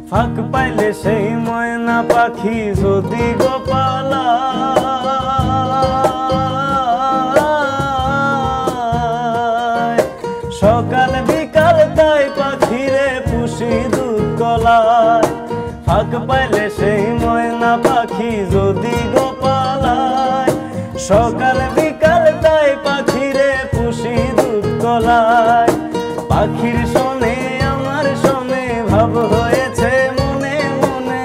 ফাঁক পাইলে সেই ময়না পাখি যদি গোপালা সকাল বিকাল তাই পাখিরে পুষি দুধ কলায়। ফাঁক পাইলে সেই ময়না পাখি যদি গোপালায় সকাল বিকাল তাই পাখিরে পুষি দুধ কলায়। পাখির শোনে আমার শোনে ভাব হয়েছে মনে মনে,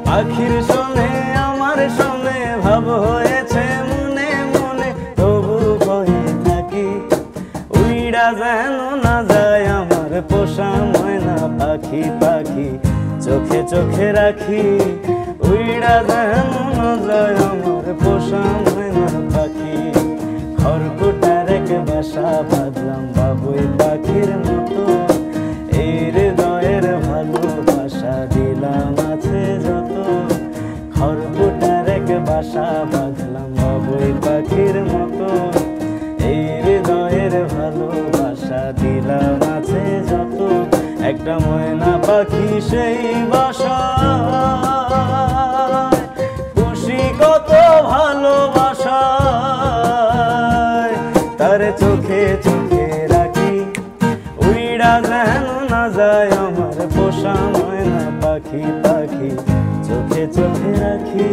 পাখির শোনে আমার শোনে ভাব হয়েছে মনে মনে। তবু কহে থাকি উইড়া যেন না যায় আমার পোষা ময়না পাখি, পাখি চোখে চোখে রাখি উইড়া যেন না যায় আমার পোষা ময়না পাখি। খড়কুটার এক বাসা বাঁধলাম বাবুই পাখির মতো, এই হৃদয়ের ভালোবাসা দিলাম আছে যত। খড়কুটার এক বাসা বাঁধলাম বাবুই পাখির মতো, এই হৃদয়ের ভালোবাসা দিলাম আছে যত। একটা ময়না পাখি সেই বাসা খুশি কত ভালোবাসা, তার চোখে চোখে রাখি উইড়া যেন না যায় আমার পোষা ময়না পাখি, পাখি চোখে চোখে রাখি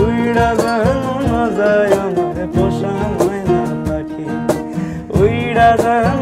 উইড়া যেন না যায় আমার পোষা ময়না পাখি, উইড়া যেন